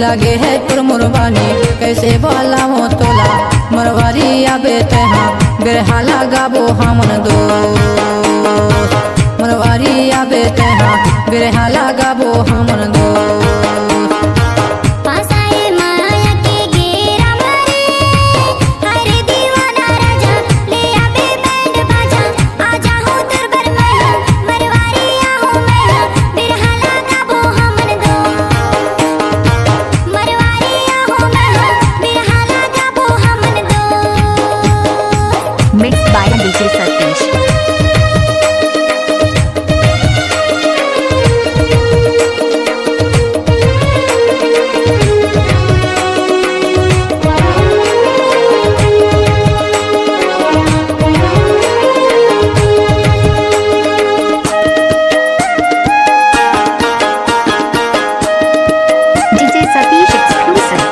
लगे है तुर मुरबानी कैसे बोला मो तोला मरवारी आबे तहा बेरहाला गाबो हमन दो मरवारी आबे तहा बेरहाला गाबो हमन दो Mixed by DJ Satish. DJ Satish exclusive.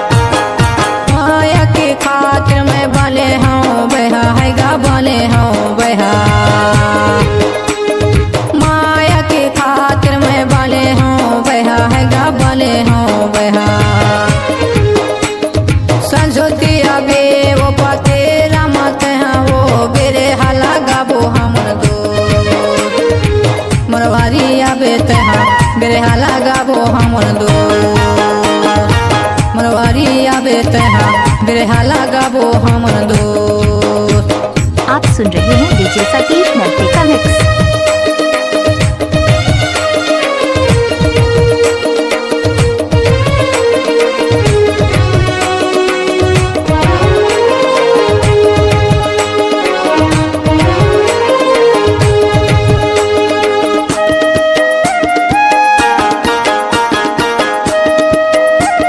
माया के खातिर मैं बने हूँ बहा है गा बने हूँ बहा माया के खातिर मैं बने हूँ बहा है गा बने हूँ बहा संजोती अबे वो पाते रमत हैं वो बेरे हाला गाबो हमन दो मरवारी आबे तहा बेरे हाला गाबो हमन दो मरवारी आबे तहा बेरहाला गाबो हमन दो। आप सुन रहे हैं डीजे सतीश मल्टी का मिक्स।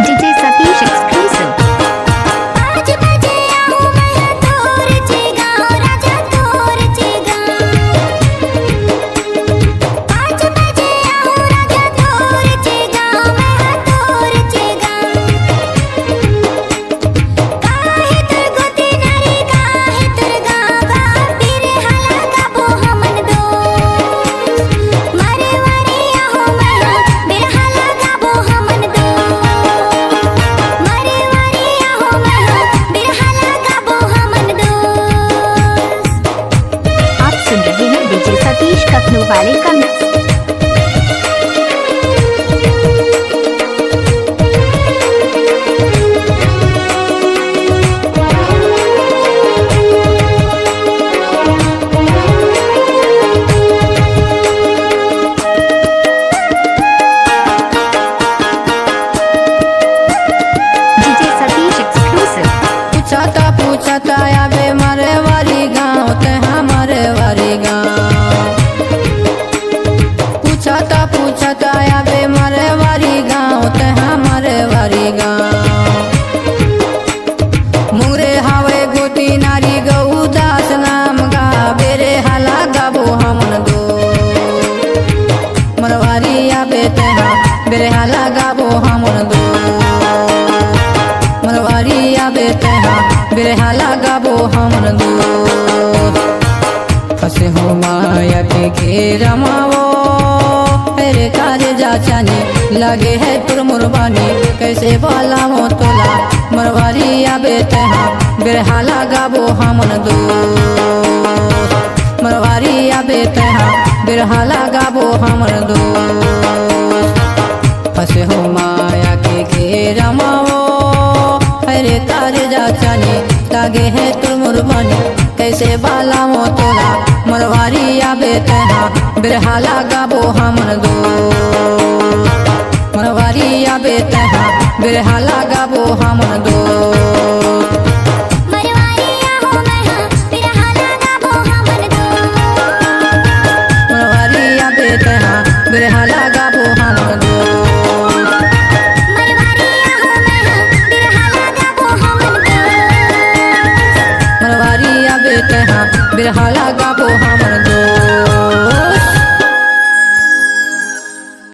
DJ Satish exclusive. आप सुन रहे हैं डीजे सतीश कखनू वाले का मिक्स। DJ Satish exclusive. पूछता आबे मारे वाली गाँव ते हमारे वाली गाँव पूछता आबे मारे वाली गाँव ते हमारे वाली गाँव मुंगरे हावे गोती नारी गऊ दास नाम गा बेरे हाला गाबो हमन दो मरवारी आबे तहा बेरे हाला गाबो हमन दो मरवारी आबे तहा बेरहाला गाबो हमन दो फसे हो माया के घेरा मावो मेरे कारे जाचानी लगे है तुर मुरबानी कैसे बोला मो तोला मरवारी आबे तहा बेरहाला गाबो हमन दो मरवारी आबे तहा बेरहाला गाबो हमन दो फसे हो माया के घेरा मावो अरे तारे जाचानी लागे है तुर मुरबानी कैसे बाला मो तोला मरवारी आबे तहा बेरहाला गाबो हमन दो मरवारी आबे तहा बेरहाला गाबो हमन दो मरवारी आबे तहा बेरहाला गाबो हमन दो मरवारी आबे तहा बेरहाला गाबो हमन